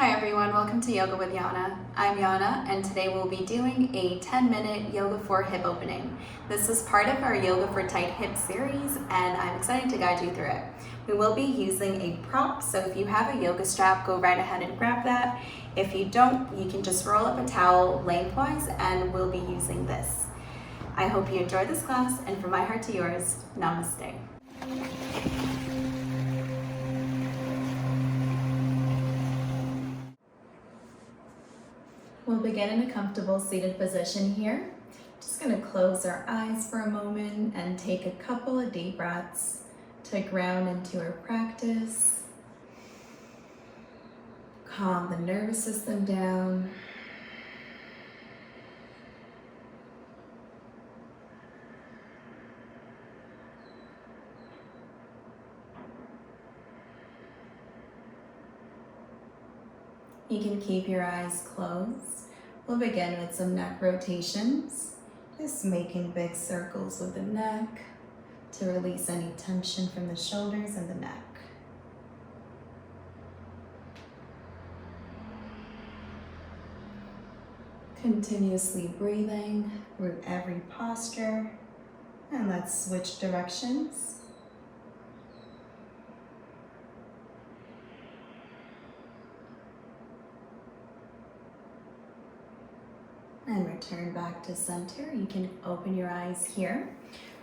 Hi everyone, welcome to Yoga with Yana. I'm Yana and today we'll be doing a 10-minute yoga for hip opening. This is part of our Yoga for Tight Hip series and I'm excited to guide you through it. We will be using a prop, so if you have a yoga strap, go right ahead and grab that. If you don't, you can just roll up a towel lengthwise and we'll be using this. I hope you enjoy this class, and from my heart to yours, namaste. We'll begin in a comfortable seated position here. Just going to close our eyes for a moment and take a couple of deep breaths to ground into our practice. Calm the nervous system down. You can keep your eyes closed. We'll begin with some neck rotations, just making big circles with the neck to release any tension from the shoulders and the neck. Continuously breathing through every posture, and let's switch directions. And return back to center. You can open your eyes here.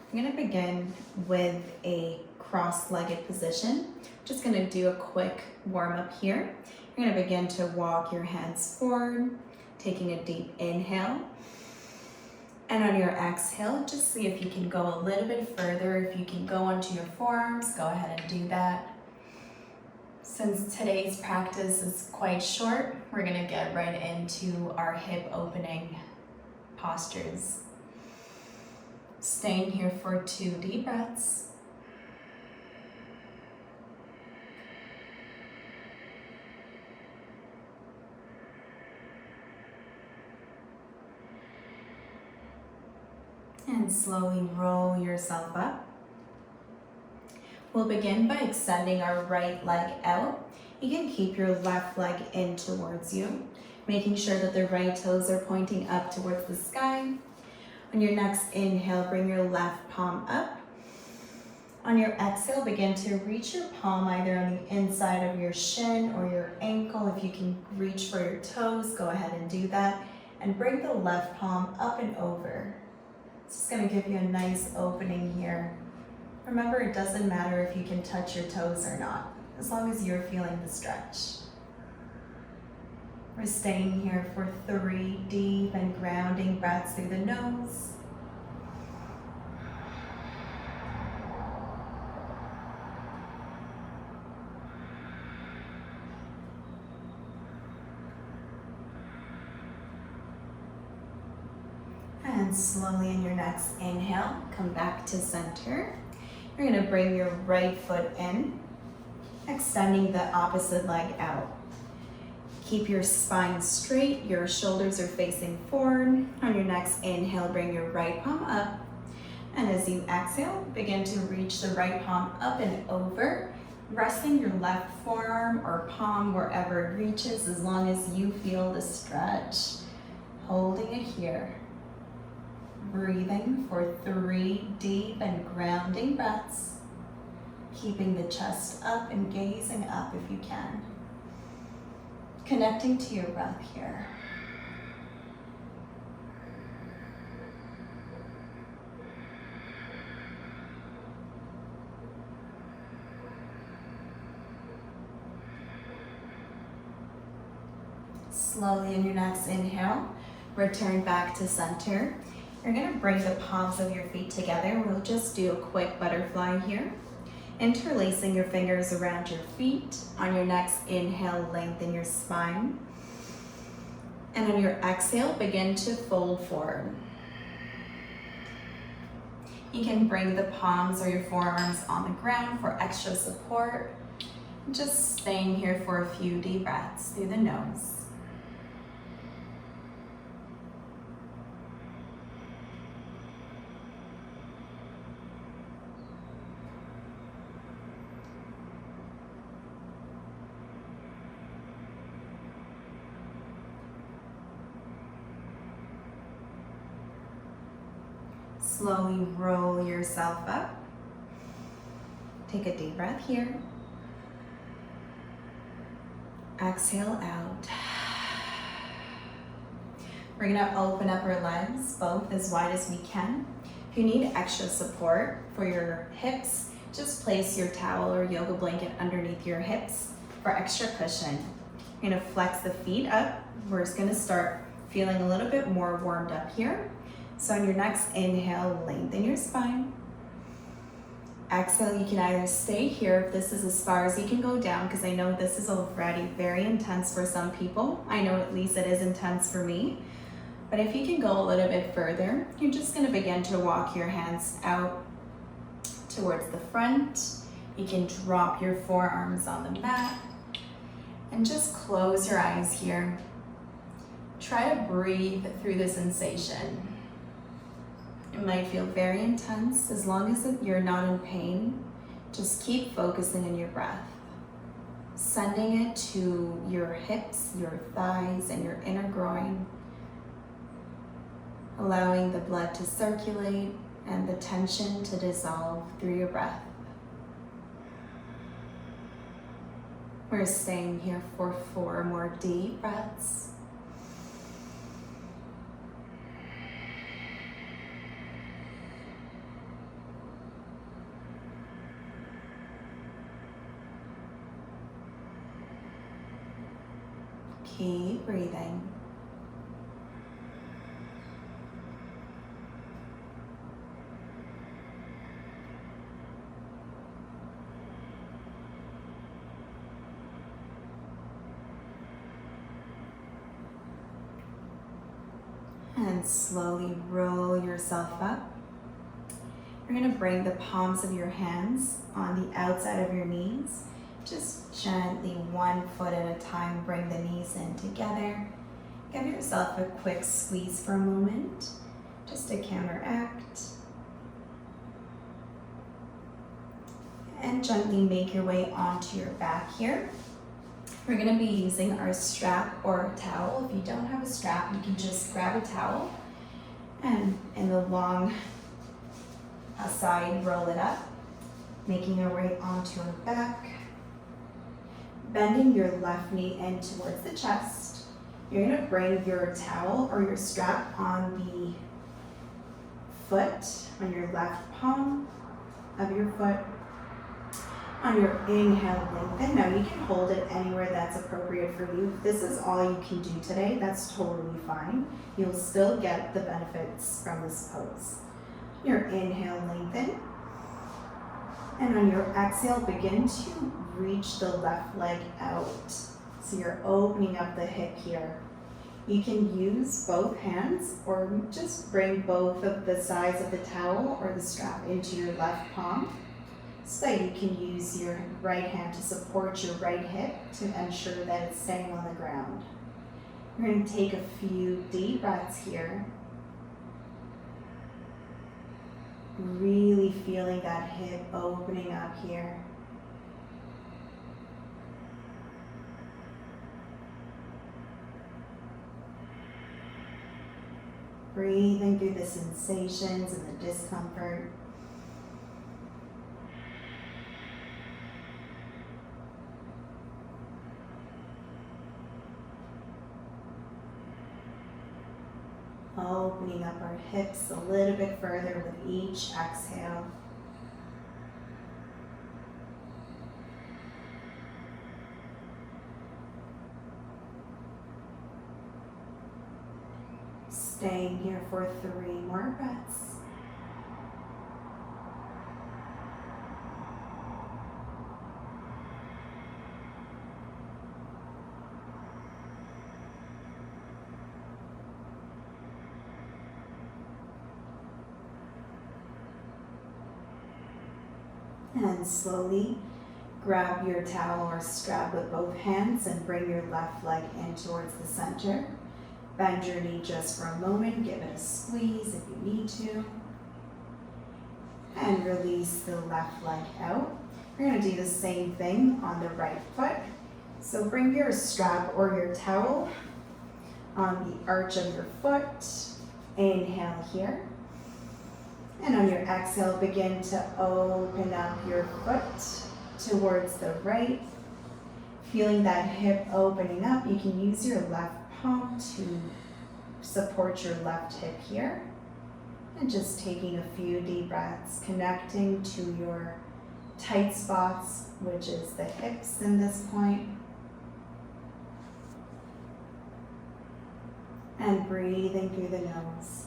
I'm going to begin with a cross-legged position. Just going to do a quick warm-up here. You're going to begin to walk your hands forward, taking a deep inhale. And on your exhale, just see if you can go a little bit further. If you can go onto your forearms, go ahead and do that. Since today's practice is quite short, we're going to get right into our hip opening postures. Staying here for 2 deep breaths. And slowly roll yourself up. We'll begin by extending our right leg out. You can keep your left leg in towards you, making sure that the right toes are pointing up towards the sky. On your next inhale, bring your left palm up. On your exhale, begin to reach your palm either on the inside of your shin or your ankle. If you can reach for your toes, go ahead and do that. And bring the left palm up and over. It's just going to give you a nice opening here. Remember, it doesn't matter if you can touch your toes or not, as long as you're feeling the stretch. We're staying here for 3 deep and grounding breaths through the nose. And slowly in your next inhale, come back to center. You're going to bring your right foot in, extending the opposite leg out. Keep your spine straight, your shoulders are facing forward. On your next inhale, bring your right palm up. And as you exhale, begin to reach the right palm up and over, resting your left forearm or palm wherever it reaches, as long as you feel the stretch. Holding it here. Breathing for 3 deep and grounding breaths. Keeping the chest up and gazing up if you can. Connecting to your breath here. Slowly in your next inhale, return back to center. You're going to bring the palms of your feet together. We'll just do a quick butterfly here. Interlacing your fingers around your feet. On your next inhale, lengthen your spine. And on your exhale, begin to fold forward. You can bring the palms or your forearms on the ground for extra support. Just staying here for a few deep breaths through the nose. Slowly roll yourself up. Take a deep breath here. Exhale out. We're gonna open up our legs, both as wide as we can. If you need extra support for your hips, just place your towel or yoga blanket underneath your hips for extra cushion. You're gonna flex the feet up. We're just gonna start feeling a little bit more warmed up here. So on your next inhale, lengthen your spine. Exhale, you can either stay here if this is as far as you can go down, because I know this is already very intense for some people. I know at least it is intense for me. But if you can go a little bit further, you're just gonna begin to walk your hands out towards the front. You can drop your forearms on the mat and just close your eyes here. Try to breathe through the sensation. It might feel very intense. As long as you're not in pain, just keep focusing on your breath. Sending it to your hips, your thighs, and your inner groin. Allowing the blood to circulate and the tension to dissolve through your breath. We're staying here for 4 more deep breaths. Keep breathing. And slowly roll yourself up. You're going to bring the palms of your hands on the outside of your knees. Just gently, 1 foot at a time, bring the knees in together. Give yourself a quick squeeze for a moment, just to counteract. And gently make your way onto your back here. We're gonna be using our strap or towel. If you don't have a strap, you can just grab a towel and in the long side, roll it up, making our way onto our back. Bending your left knee in towards the chest. You're gonna bring your towel or your strap on the foot, on your left palm of your foot. On your inhale, lengthen. Now you can hold it anywhere that's appropriate for you. If this is all you can do today, that's totally fine. You'll still get the benefits from this pose. Your inhale, lengthen. And on your exhale, begin to reach the left leg out. So you're opening up the hip here. You can use both hands or just bring both of the sides of the towel or the strap into your left palm so that you can use your right hand to support your right hip to ensure that it's staying on the ground. We're going to take a few deep breaths here. Really feeling that hip opening up here. Breathing through the sensations and the discomfort. Opening up our hips a little bit further with each exhale. Staying here for 3 more breaths. And slowly grab your towel or strap with both hands and bring your left leg in towards the center. Bend your knee just for a moment, give it a squeeze if you need to. And release the left leg out. We're going to do the same thing on the right foot. So bring your strap or your towel on the arch of your foot. Inhale here. And on your exhale, begin to open up your foot towards the right. Feeling that hip opening up, you can use your left palm to support your left hip here. And just taking a few deep breaths, connecting to your tight spots, which is the hips in this point. And breathing through the nose.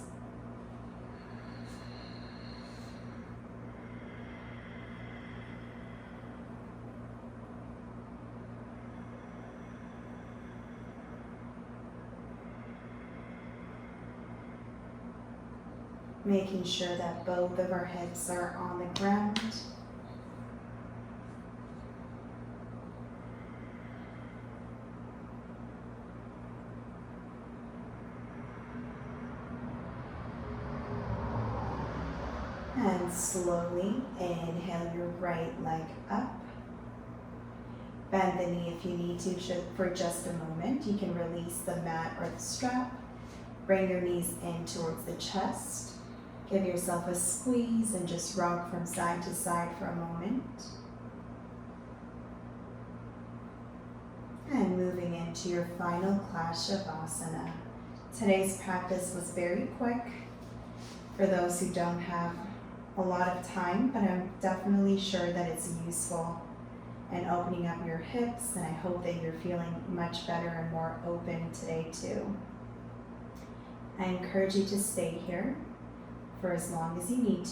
Making sure that both of our hips are on the ground. And slowly inhale your right leg up. Bend the knee if you need to for just a moment. You can release the mat or the strap. Bring your knees in towards the chest. Give yourself a squeeze and just rock from side to side for a moment. And moving into your final class Shavasana. Today's practice was very quick for those who don't have a lot of time, but I'm definitely sure that it's useful in opening up your hips, and I hope that you're feeling much better and more open today too. I encourage you to stay here for as long as you need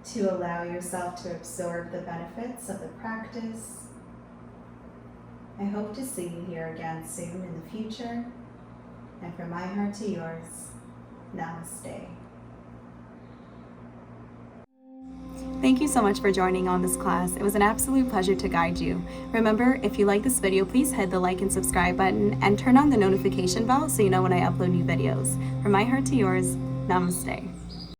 to allow yourself to absorb the benefits of the practice. I hope to see you here again soon in the future. And from my heart to yours, namaste. Thank you so much for joining on this class. It was an absolute pleasure to guide you. Remember, if you like this video, please hit the like and subscribe button and turn on the notification bell so you know when I upload new videos. From my heart to yours, namaste.